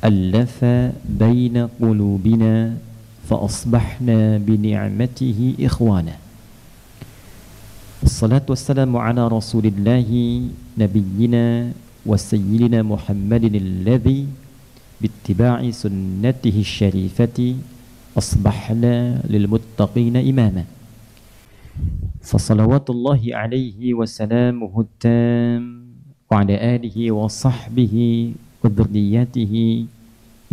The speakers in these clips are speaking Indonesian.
allafa baina qulubina fa asbahna bi ni'matihi ikhwana. Wassalatu wassalamu ala rasulillahi nabiyyina wa sayyidina Muhammadin alladhi bittiba'i sunnatihi syarifati asbahna lil muttaqina imama. Fa salawatullahi alaihi wa salamuhu tam wa ala alihi wa sahbihi wa dhurriyyatihi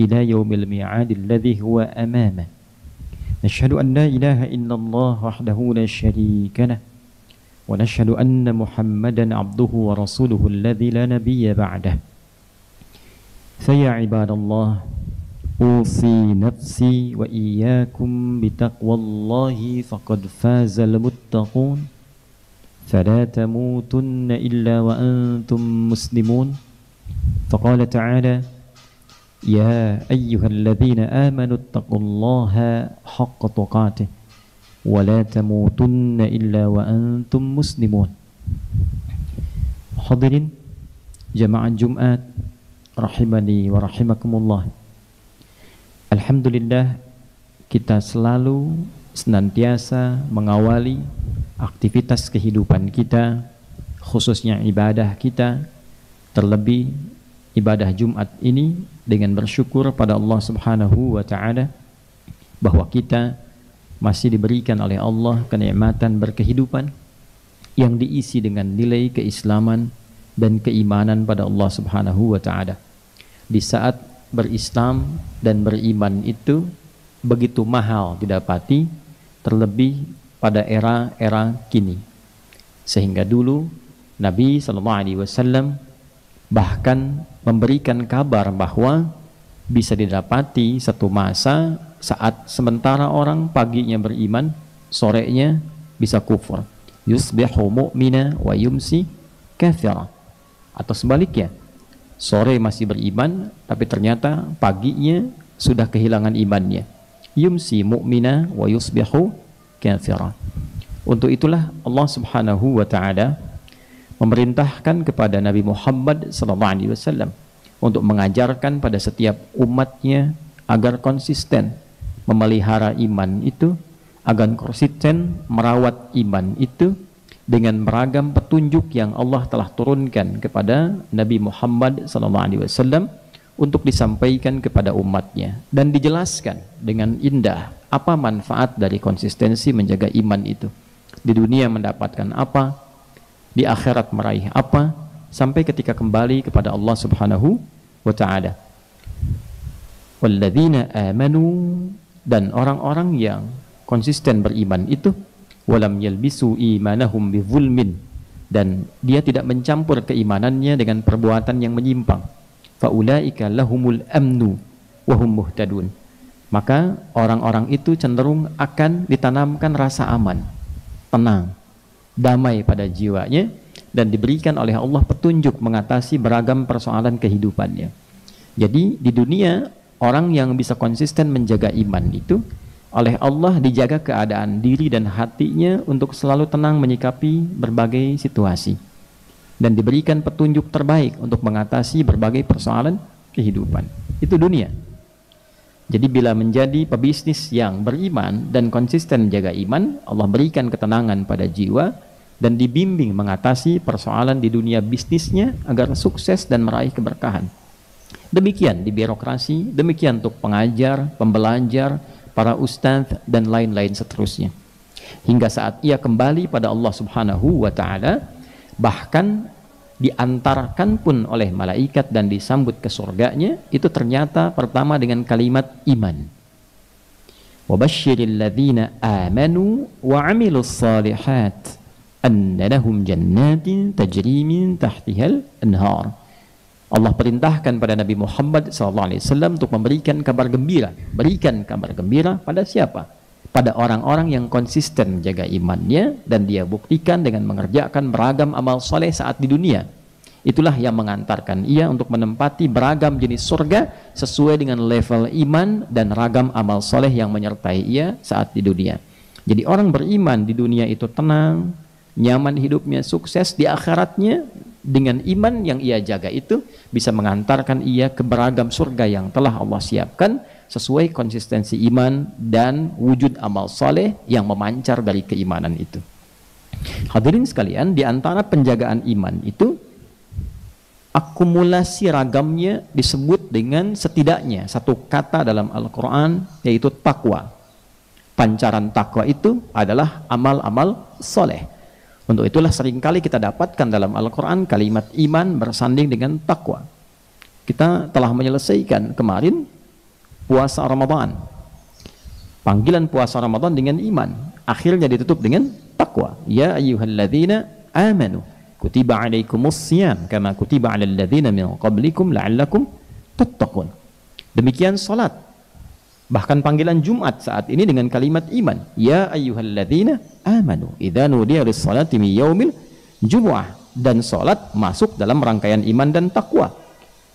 ila yaumil mi'ad alladhi huwa amama. Nashhadu an la ilaha illallah wahdahu la sharika lah wa nashhadu anna Muhammadan abduhu wa rasuluhu alladhi la nabiyya ba'dah. Faya ibadallah, usi nafsi wa iyyakum bitaqwallahi faqad fazal muttaqun. Fala tamutunna illa wa antum muslimun. Faqala ta'ala, ya ayyuhalladzina amanu ittaqullaha haqqa tuqatih wa la tamutunna illa wa antum muslimun. Hadirin jamaah Jumat rahimani wa rahimakumullah. Alhamdulillah, kita selalu senantiasa mengawali aktivitas kehidupan kita, khususnya ibadah kita, terlebih ibadah Jumat ini, dengan bersyukur pada Allah Subhanahu wa Ta'ala bahwa kita masih diberikan oleh Allah kenikmatan berkehidupan yang diisi dengan nilai keislaman dan keimanan pada Allah Subhanahu wa Ta'ala. Di saat berislam dan beriman itu begitu mahal didapati, terlebih pada era-era kini. Sehingga dulu Nabi SAW bahkan memberikan kabar bahwa bisa didapati satu masa saat sementara orang paginya beriman, sorenya bisa kufur. Yusbihu mu'mina wa yumsi kafira. Atau sebaliknya, sore masih beriman tapi ternyata paginya sudah kehilangan imannya. Yumsi mu'mina wa yusbihu kafira. Untuk itulah Allah Subhanahu wa Ta'ala memerintahkan kepada Nabi Muhammad SAW untuk mengajarkan pada setiap umatnya agar konsisten memelihara iman itu, agar konsisten merawat iman itu dengan beragam petunjuk yang Allah telah turunkan kepada Nabi Muhammad SAW untuk disampaikan kepada umatnya dan dijelaskan dengan indah apa manfaat dari konsistensi menjaga iman itu. Di dunia mendapatkan apa, di akhirat meraih apa, sampai ketika kembali kepada Allah Subhanahu wa Ta'ala. Walladzina amanu, dan orang-orang yang konsisten beriman itu, walam yalbisu imanahum bizulmin, dan dia tidak mencampur keimanannya dengan perbuatan yang menyimpang. Faulaika lahumul amnu wa hum muhtadun. Maka orang-orang itu cenderung akan ditanamkan rasa aman, tenang, damai pada jiwanya, dan diberikan oleh Allah petunjuk mengatasi beragam persoalan kehidupannya. Jadi di dunia, orang yang bisa konsisten menjaga iman itu oleh Allah dijaga keadaan diri dan hatinya untuk selalu tenang menyikapi berbagai situasi, dan diberikan petunjuk terbaik untuk mengatasi berbagai persoalan kehidupan. Itu dunia. Jadi bila menjadi pebisnis yang beriman dan konsisten menjaga iman, Allah berikan ketenangan pada jiwa dan dibimbing mengatasi persoalan di dunia bisnisnya agar sukses dan meraih keberkahan. Demikian di birokrasi, demikian untuk pengajar, pembelajar, para ustadz dan lain-lain seterusnya. Hingga saat ia kembali pada Allah Subhanahu wa Ta'ala, bahkan diantarkan pun oleh malaikat dan disambut ke surganya, itu ternyata pertama dengan kalimat iman. Wabashshiril ladzina amanu wa 'amilus shalihat anna lahum jannatin tajri min tahtihal anhar. Allah perintahkan pada Nabi Muhammad SAW untuk memberikan kabar gembira. Berikan kabar gembira pada siapa? Pada orang-orang yang konsisten menjaga imannya dan dia buktikan dengan mengerjakan beragam amal soleh saat di dunia. Itulah yang mengantarkan ia untuk menempati beragam jenis surga sesuai dengan level iman dan ragam amal soleh yang menyertai ia saat di dunia. Jadi orang beriman di dunia itu tenang, nyaman hidupnya, sukses. Di akhiratnya dengan iman yang ia jaga itu bisa mengantarkan ia ke beragam surga yang telah Allah siapkan sesuai konsistensi iman dan wujud amal soleh yang memancar dari keimanan itu. Hadirin sekalian, di antara penjagaan iman itu akumulasi ragamnya disebut dengan setidaknya satu kata dalam Al-Quran, yaitu takwa. Pancaran takwa itu adalah amal-amal soleh. Untuk itulah seringkali kita dapatkan dalam Al-Quran kalimat iman bersanding dengan takwa. Kita telah menyelesaikan kemarin puasa Ramadan. Panggilan puasa Ramadan dengan iman, akhirnya ditutup dengan takwa. Ya ayyuhalladzina amanu kutiba alaikumus siyam kama kutiba alal ladzina min qablikum la'allakum tattaqun. Demikian salat. Bahkan panggilan Jumat saat ini dengan kalimat iman. Ya ayyuhalladzina amanu idza nudiya lis-salati min yaumil jumu'ah. Dan salat masuk dalam rangkaian iman dan takwa.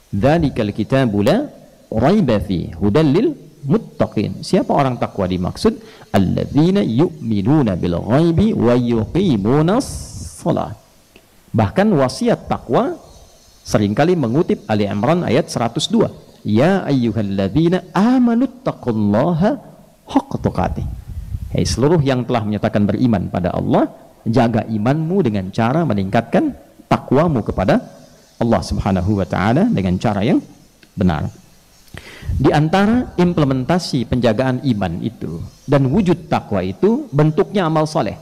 Dzalikal kitabu la raiba fi hudal lil muttaqin. Siapa orang takwa dimaksud? Alladzina yu'minuna bil ghaibi wa yuqimunas shalah. Bahkan wasiat takwa seringkali mengutip Ali Imran ayat 102. Ya ayyuhalladzina amanu taqullaha haqqa tuqatih. Hai seluruh yang telah menyatakan beriman pada Allah, jaga imanmu dengan cara meningkatkan takwamu kepada Allah Subhanahu wa taala dengan cara yang benar. Di antara implementasi penjagaan iman itu dan wujud takwa itu bentuknya amal soleh.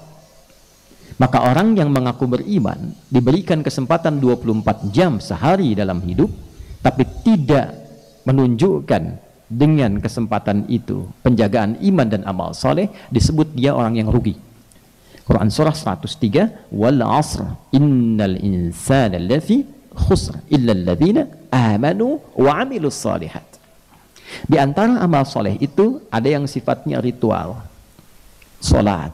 Maka orang yang mengaku beriman diberikan kesempatan 24 jam sehari dalam hidup, tapi tidak menunjukkan dengan kesempatan itu penjagaan iman dan amal soleh, disebut dia orang yang rugi. Quran surah 103, wal asr innal insana lafi khusr illa alladzina amanu wa amilus salihat. Di antara amal soleh itu ada yang sifatnya ritual, salat,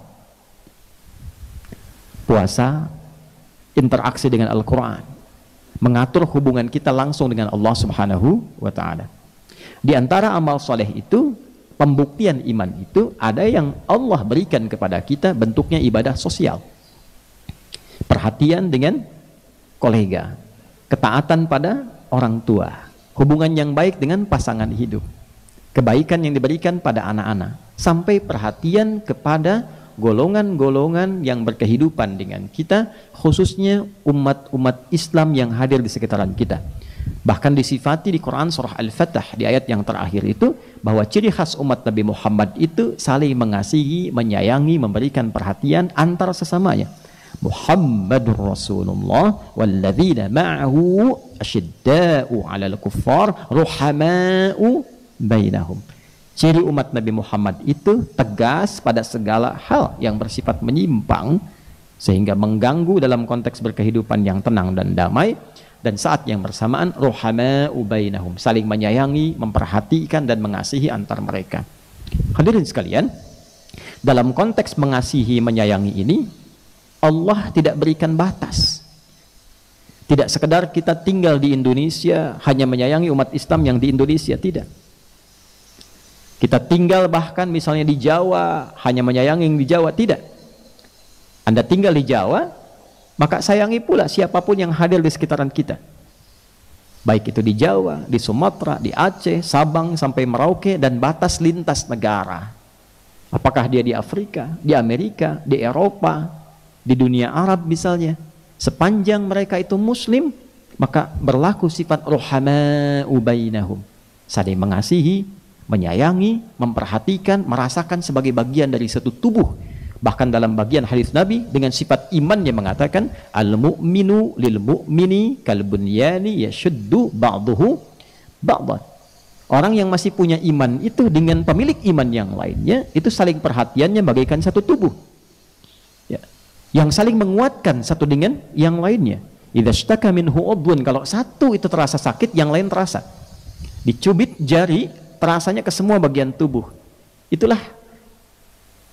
puasa, interaksi dengan Al-Quran, mengatur hubungan kita langsung dengan Allah Subhanahu wa ta'ala. Di antara amal soleh itu, pembuktian iman itu ada yang Allah berikan kepada kita bentuknya ibadah sosial, perhatian dengan kolega, ketaatan pada orang tua, hubungan yang baik dengan pasangan hidup, kebaikan yang diberikan pada anak-anak, sampai perhatian kepada golongan-golongan yang berkehidupan dengan kita, khususnya umat-umat Islam yang hadir di sekitaran kita. Bahkan disifati di Quran surah Al-Fatah di ayat yang terakhir itu, bahwa ciri khas umat Nabi Muhammad itu saling mengasihi, menyayangi, memberikan perhatian antar sesamanya. Muhammadur Rasulullah walladzina ma'ahu asyidda'u 'alal kuffar ruhama'u bainahum. Ciri umat Nabi Muhammad itu tegas pada segala hal yang bersifat menyimpang sehingga mengganggu dalam konteks berkehidupan yang tenang dan damai, dan saat yang bersamaan ruhama'u bainahum, saling menyayangi, memperhatikan dan mengasihi antar mereka. Hadirin sekalian, dalam konteks mengasihi, menyayangi ini Allah tidak berikan batas. Tidak sekedar kita tinggal di Indonesia hanya menyayangi umat Islam yang di Indonesia, tidak. Kita tinggal bahkan misalnya di Jawa hanya menyayangi yang di Jawa, tidak. Anda tinggal di Jawa, maka sayangi pula siapapun yang hadir di sekitaran kita. Baik itu di Jawa, di Sumatera, di Aceh, Sabang sampai Merauke dan batas lintas negara. Apakah dia di Afrika, di Amerika, di Eropa, di dunia Arab misalnya, sepanjang mereka itu muslim, maka berlaku sifat ruhama'u bainahum, saling mengasihi, menyayangi, memperhatikan, merasakan sebagai bagian dari satu tubuh. Bahkan dalam bagian hadis Nabi dengan sifat iman yang mengatakan al-mu'minu lil mu'mini kal bunyani yashuddu ba'duhu ba'dhan. Orang yang masih punya iman itu dengan pemilik iman yang lainnya itu saling perhatiannya bagaikan satu tubuh. Ya. Yang saling menguatkan satu dengan yang lainnya. Idza ishtaka minhu udhun, kalau satu itu terasa sakit, yang lain terasa. Dicubit jari, terasanya ke semua bagian tubuh. Itulah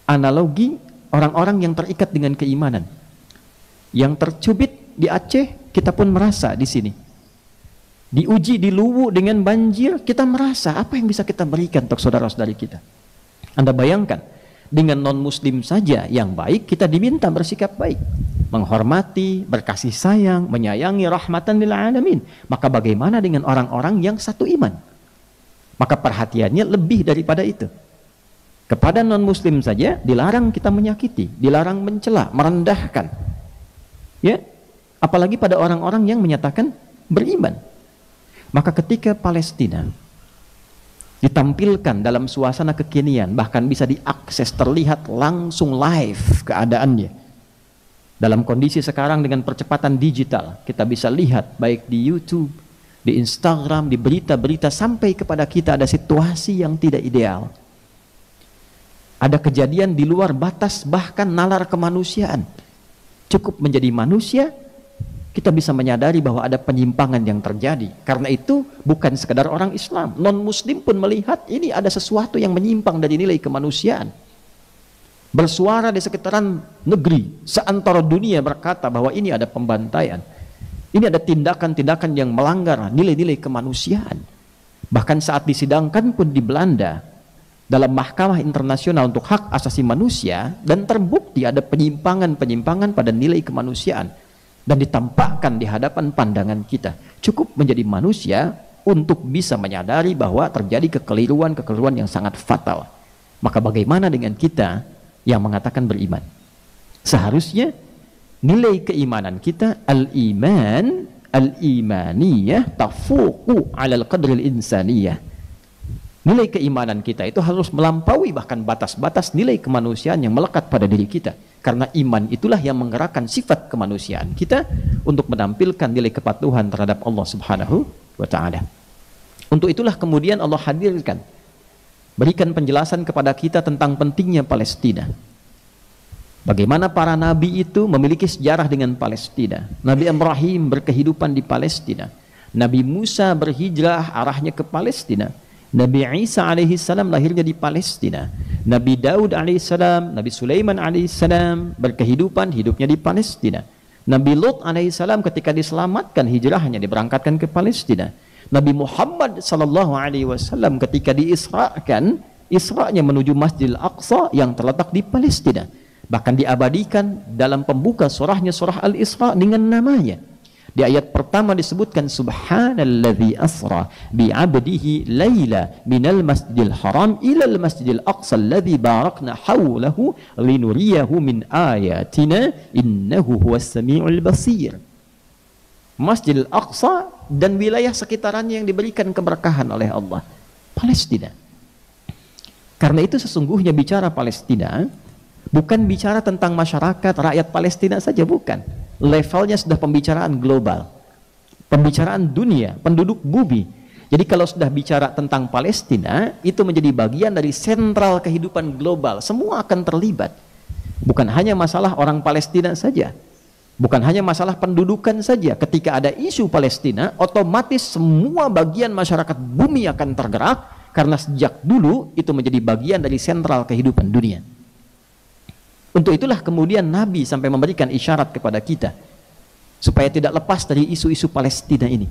analogi orang-orang yang terikat dengan keimanan. Yang tercubit di Aceh, kita pun merasa di sini. Diuji di Luwu dengan banjir, kita merasa apa yang bisa kita berikan untuk saudara-saudari kita. Anda bayangkan, dengan non-muslim saja yang baik, kita diminta bersikap baik. menghormati, berkasih sayang, menyayangi, rahmatan lil alamin. Maka bagaimana dengan orang-orang yang satu iman? Maka perhatiannya lebih daripada itu. Kepada non-muslim saja dilarang kita menyakiti, dilarang mencela, merendahkan. Ya, apalagi pada orang-orang yang menyatakan beriman. Maka ketika Palestina ditampilkan dalam suasana kekinian, bahkan bisa diakses, terlihat langsung live keadaannya. Dalam kondisi sekarang dengan percepatan digital, kita bisa lihat baik di YouTube, di Instagram, di berita-berita, sampai kepada kita ada situasi yang tidak ideal. Ada kejadian di luar batas, bahkan nalar kemanusiaan. Cukup menjadi manusia, kita bisa menyadari bahwa ada penyimpangan yang terjadi. Karena itu bukan sekadar orang Islam, non-muslim pun melihat ini ada sesuatu yang menyimpang dari nilai kemanusiaan. Bersuara di sekitaran negeri, seantero dunia berkata bahwa ini ada pembantaian, ini ada tindakan-tindakan yang melanggar nilai-nilai kemanusiaan. Bahkan saat disidangkan pun di Belanda dalam mahkamah internasional untuk hak asasi manusia, dan terbukti ada penyimpangan-penyimpangan pada nilai kemanusiaan dan ditampakkan di hadapan pandangan kita. Cukup menjadi manusia untuk bisa menyadari bahwa terjadi kekeliruan-kekeliruan yang sangat fatal. Maka bagaimana dengan kita yang mengatakan beriman? Seharusnya nilai keimanan kita, al-iman, al-imaniyah tafuqu alal qadril insaniyah. Nilai keimanan kita itu harus melampaui bahkan batas-batas nilai kemanusiaan yang melekat pada diri kita. Karena iman itulah yang menggerakkan sifat kemanusiaan kita untuk menampilkan nilai kepatuhan terhadap Allah Subhanahu wa ta'ala. Untuk itulah kemudian Allah hadirkan, berikan penjelasan kepada kita tentang pentingnya Palestina. Bagaimana para nabi itu memiliki sejarah dengan Palestina. Nabi Ibrahim berkehidupan di Palestina. Nabi Musa berhijrah arahnya ke Palestina. Nabi Isa alaihissalam lahirnya di Palestina. Nabi Daud alaihissalam, Nabi Sulaiman alaihissalam berkehidupan, hidupnya di Palestina. Nabi Lut alaihissalam ketika diselamatkan hijrahnya diberangkatkan ke Palestina. Nabi Muhammad sallallahu alaihi wasallam ketika diisrakan, Isra'nya menuju Masjidil Aqsa yang terletak di Palestina. Bahkan diabadikan dalam pembuka surahnya, surah Al-Isra, dengan namanya. Di ayat pertama disebutkan subhanalladzi asra bi'abdihi laila minal masjidil haram ilal masjidil aqsa alladzi barakna hawlahu linuriyahu min ayatina innahu huwas samiul basir. Masjidil Aqsa dan wilayah sekitarannya yang diberikan keberkahan oleh Allah, Palestina. Karena itu sesungguhnya bicara Palestina bukan bicara tentang masyarakat rakyat Palestina saja, bukan. Levelnya sudah pembicaraan global, pembicaraan dunia, penduduk bumi. Jadi kalau sudah bicara tentang Palestina, itu menjadi bagian dari sentral kehidupan global. Semua akan terlibat. Bukan hanya masalah orang Palestina saja, bukan hanya masalah pendudukan saja. Ketika ada isu Palestina, otomatis semua bagian masyarakat bumi akan tergerak, karena sejak dulu itu menjadi bagian dari sentral kehidupan dunia. Untuk itulah kemudian Nabi sampai memberikan isyarat kepada kita supaya tidak lepas dari isu-isu Palestina ini,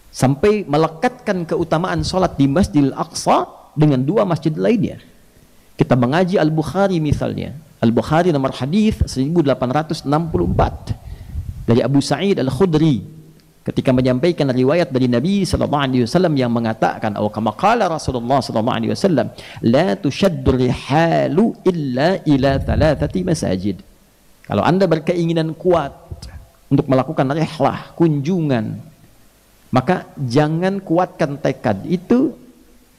sampai melekatkan keutamaan sholat di Masjidil Aqsa dengan dua masjid lainnya. Kita mengaji Al-Bukhari misalnya, Al-Bukhari nomor hadis 1864 dari Abu Sa'id Al-Khudri ketika menyampaikan riwayat dari Nabi SAW yang mengatakan, atau kama qala Rasulullah SAW, la tushaddu rihalu illa ila thalathati masajid. Kalau anda berkeinginan kuat untuk melakukan rihlah, kunjungan, maka jangan kuatkan tekad itu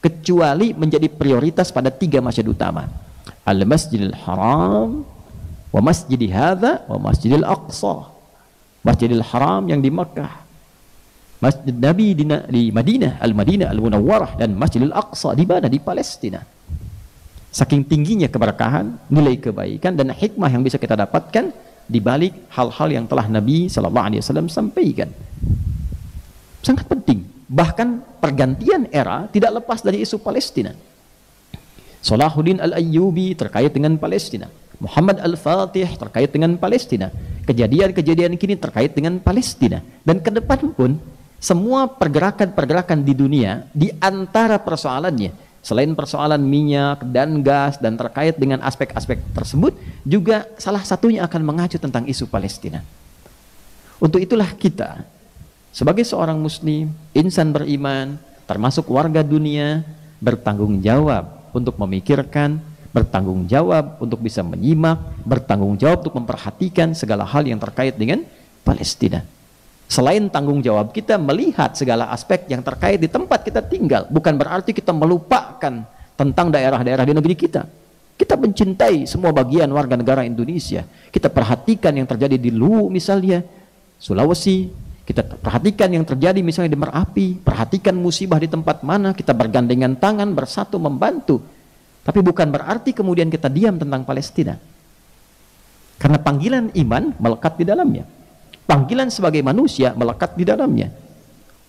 kecuali menjadi prioritas pada tiga masjid utama: Al-Masjidil Haram, wa Masjidi Hadza, wa Masjidil Aqsa. Masjidil Haram yang di Makkah, Masjid Nabi di Madinah, Al-Madinah Al-Munawwarah, dan Masjidil Aqsa di mana? Di Palestina. Saking tingginya keberkahan, nilai kebaikan dan hikmah yang bisa kita dapatkan di balik hal-hal yang telah Nabi SAW sampaikan. Sangat penting. Bahkan pergantian era tidak lepas dari isu Palestina. Salahuddin Al-Ayyubi terkait dengan Palestina, Muhammad Al-Fatih terkait dengan Palestina, kejadian-kejadian kini terkait dengan Palestina, dan ke depan pun semua pergerakan-pergerakan di dunia, di antara persoalannya Selain persoalan minyak dan gas dan terkait dengan aspek-aspek tersebut, juga salah satunya akan mengacu tentang isu Palestina. Untuk itulah kita, sebagai seorang muslim, insan beriman, termasuk warga dunia, bertanggung jawab untuk memikirkan, bertanggung jawab untuk bisa menyimak, bertanggung jawab untuk memperhatikan segala hal yang terkait dengan Palestina. Selain tanggung jawab kita melihat segala aspek yang terkait di tempat kita tinggal, bukan berarti kita melupakan tentang daerah-daerah di negeri kita. Kita mencintai semua bagian warga negara Indonesia. Kita perhatikan yang terjadi di Luwu misalnya, Sulawesi. Kita perhatikan yang terjadi misalnya di Merapi. Perhatikan musibah di tempat mana, kita bergandengan tangan, bersatu membantu. Tapi bukan berarti kemudian kita diam tentang Palestina. Karena panggilan iman melekat di dalamnya. Panggilan sebagai manusia melekat di dalamnya.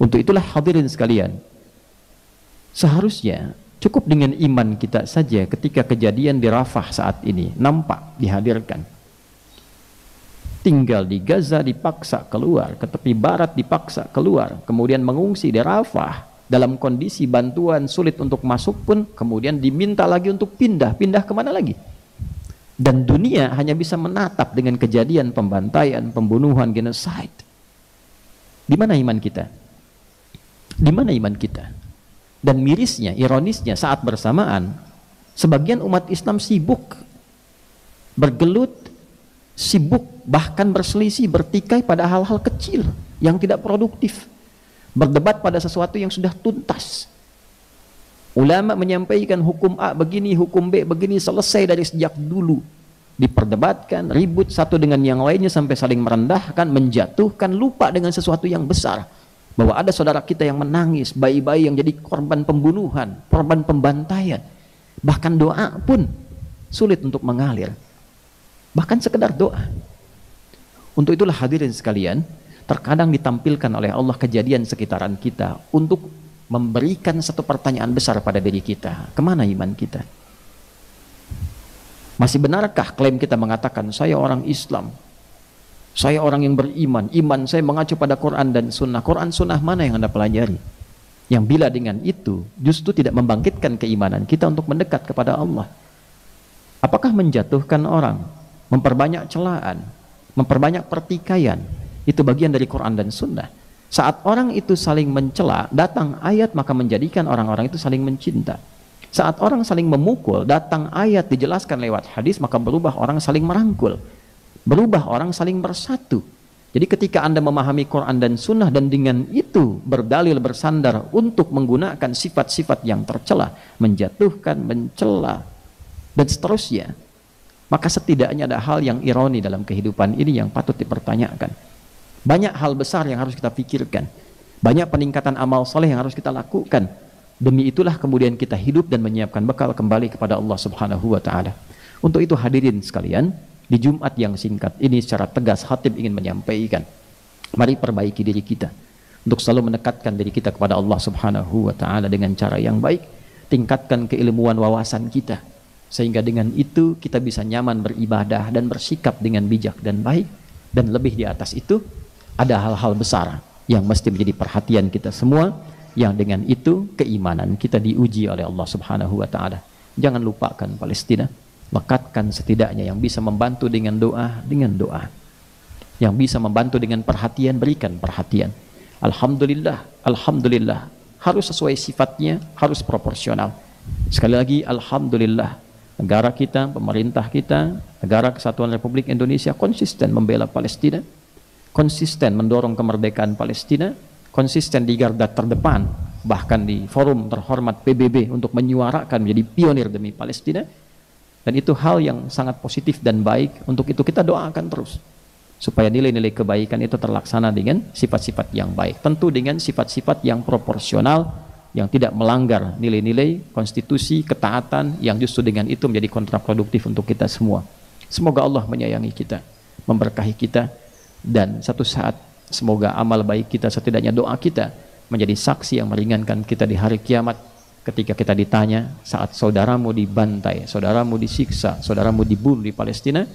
Untuk itulah hadirin sekalian, seharusnya cukup dengan iman kita saja ketika kejadian di Rafah saat ini nampak dihadirkan. Tinggal di Gaza dipaksa keluar, ke tepi barat dipaksa keluar, kemudian mengungsi di Rafah dalam kondisi bantuan sulit untuk masuk pun, kemudian diminta lagi untuk pindah kemana lagi? Dan dunia hanya bisa menatap dengan kejadian pembantaian, pembunuhan, genocide. Di mana iman kita? Di mana iman kita? Dan mirisnya, ironisnya, saat bersamaan sebagian umat Islam sibuk bergelut, sibuk bahkan berselisih, bertikai pada hal-hal kecil yang tidak produktif, berdebat pada sesuatu yang sudah tuntas. Ulama menyampaikan hukum A begini, hukum B begini, selesai dari sejak dulu. Diperdebatkan, ribut satu dengan yang lainnya sampai saling merendahkan, menjatuhkan, lupa dengan sesuatu yang besar. Bahwa ada saudara kita yang menangis, bayi-bayi yang jadi korban pembunuhan, korban pembantaian. Bahkan doa pun sulit untuk mengalir. Bahkan sekedar doa. Untuk itulah hadirin sekalian, terkadang ditampilkan oleh Allah kejadian sekitaran kita untuk memberikan satu pertanyaan besar pada diri kita. Kemana iman kita? Masih benarkah klaim kita mengatakan saya orang Islam, saya orang yang beriman, iman saya mengacu pada Quran dan Sunnah? Quran Sunnah mana yang Anda pelajari? Yang bila dengan itu justru tidak membangkitkan keimanan kita untuk mendekat kepada Allah. Apakah menjatuhkan orang, memperbanyak celaan, memperbanyak pertikaian, itu bagian dari Quran dan Sunnah? Saat orang itu saling mencela, datang ayat maka menjadikan orang-orang itu saling mencinta. Saat orang saling memukul, datang ayat dijelaskan lewat hadis, maka berubah orang saling merangkul. Berubah orang saling bersatu. Jadi ketika Anda memahami Quran dan Sunnah dan dengan itu berdalil bersandar untuk menggunakan sifat-sifat yang tercela, menjatuhkan, mencela, dan seterusnya, maka setidaknya ada hal yang ironi dalam kehidupan ini yang patut dipertanyakan. Banyak hal besar yang harus kita pikirkan. Banyak peningkatan amal soleh yang harus kita lakukan. Demi itulah kemudian kita hidup dan menyiapkan bekal kembali kepada Allah Subhanahu wa Ta'ala. Untuk itu hadirin sekalian, di Jumat yang singkat ini secara tegas Khatib ingin menyampaikan, mari perbaiki diri kita untuk selalu mendekatkan diri kita kepada Allah Subhanahu wa Ta'ala dengan cara yang baik. Tingkatkan keilmuan wawasan kita, sehingga dengan itu kita bisa nyaman beribadah dan bersikap dengan bijak dan baik. Dan lebih di atas itu, ada hal-hal besar yang mesti menjadi perhatian kita semua, yang dengan itu keimanan kita diuji oleh Allah Subhanahu wa Ta'ala. Jangan lupakan Palestina, lekatkan setidaknya yang bisa membantu dengan doa, yang bisa membantu dengan perhatian, berikan perhatian. Alhamdulillah, alhamdulillah, harus sesuai sifatnya, harus proporsional. Sekali lagi alhamdulillah, negara kita, pemerintah kita, Negara Kesatuan Republik Indonesia konsisten membela Palestina, konsisten mendorong kemerdekaan Palestina, konsisten di garda terdepan, bahkan di forum terhormat PBB untuk menyuarakan menjadi pionir demi Palestina. Dan itu hal yang sangat positif dan baik. Untuk itu kita doakan terus supaya nilai-nilai kebaikan itu terlaksana dengan sifat-sifat yang baik, tentu dengan sifat-sifat yang proporsional, yang tidak melanggar nilai-nilai konstitusi, ketaatan, yang justru dengan itu menjadi kontraproduktif untuk kita semua. Semoga Allah menyayangi kita, memberkahi kita, dan satu saat semoga amal baik kita, setidaknya doa kita, menjadi saksi yang meringankan kita di hari kiamat ketika kita ditanya saat saudaramu dibantai, saudaramu disiksa, saudaramu dibunuh di Palestina,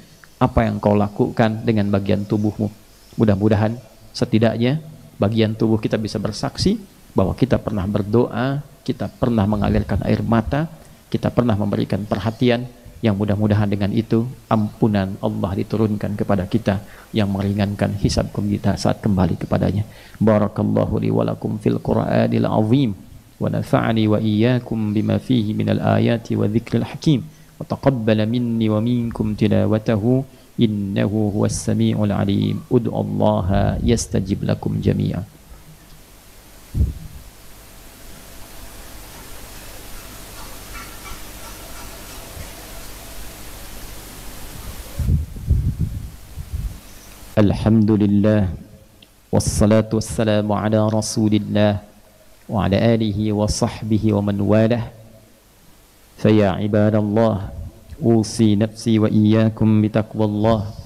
apa yang kau lakukan dengan bagian tubuhmu? Mudah-mudahan setidaknya bagian tubuh kita bisa bersaksi bahwa kita pernah berdoa kita pernah mengalirkan air mata, kita pernah memberikan perhatian, yang mudah-mudahan dengan itu ampunan Allah diturunkan kepada kita yang meringankan hisab kita saat kembali kepadanya. Barakallahu li wa lakum fil Qur'anil azim wa nafa'ani wa iyyakum bima fihi minal ayati wa dzikril hakim wa taqabbala minni wa minkum tilawatahu innahu huwas samiul alim. Ud'ullaha yastajib lakum jami'an. Alhamdulillah wassalatu wassalamu ala rasulillah wa ala alihi wa sahbihi wa man walah. Faya ibadallah, usi nafsi wa iyyakum bitaqwallah,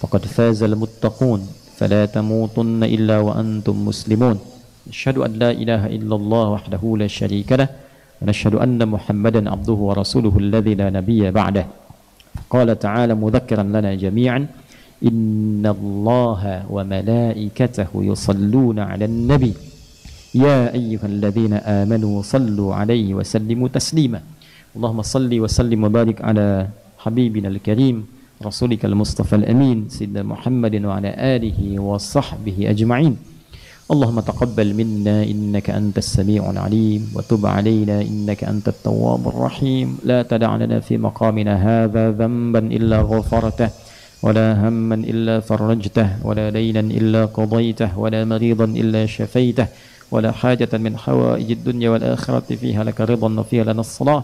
faqad fazal muttaqun, fala tamutunna illa wa antum muslimun. Asyhadu an la ilaha illallah wahdahu la syarika lah, wa nashhadu anna Muhammadan abduhu wa rasuluhu alladzi la nabiyya ba'dah. Qala ta'ala mudhakkiran lana jami'an, Inna Allaha wa malaikatahu yusalluna 'alan nabi ya ayyuhalladzina amanu sallu 'alaihi wa sallimu taslima. Allahumma salli wa sallim wa barik ala habibina al-karim rasulika al-mustafa al-amin sayyidina Muhammadin wa ala alihi wa sahbihi ajma'in. Allahumma taqabbal minna innaka antas sami'ul 'alim wa tub 'alaina innaka antat tawwabur rahim. La tada' lana fi maqamina hadha dhanban illa ghafartahu ولا هما إلا فرجته ولا دينا إلا قضيته ولا مريضا إلا شفيته ولا حاجة من حوائج الدنيا والآخرة فيها لك رضا وفيها لنا الصلاة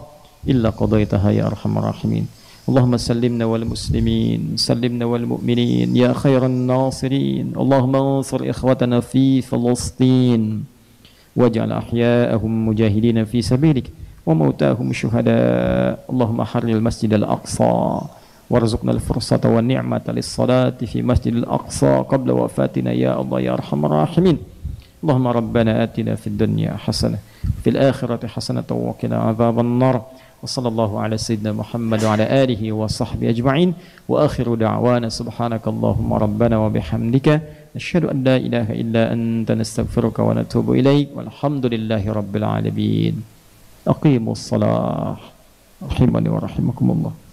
إلا قضيتها يا أرحم الراحمين. اللهم سلمنا والمسلمين، سلمنا والمؤمنين يا خير الناصرين. اللهم انصر إخوتنا في فلسطين واجعل أحياءهم مجاهدين في سبيلك وموتاهم شهداء. اللهم حرر المسجد الأقصى warzuqna al-fursata wa ni'mata lis-salati fi masjidil aqsa qabla wafatina ya Allah ya arhamar rahimin. Allahumma rabbana atina fid dunya hasanah fil akhirati hasanah wa qina adzaban nar. Wa sallallahu ala sayyidina Muhammad wa ala alihi wa sahbihi ajma'in. Wa akhiru da'wana subhanakallahumma rabbana wa bihamdika nashhadu an la ilaha illa anta nastaghfiruka wa natubu ilaik. Walhamdulillahi rabbil alamin. Aqimus salah rahimani wa rahimakumullah.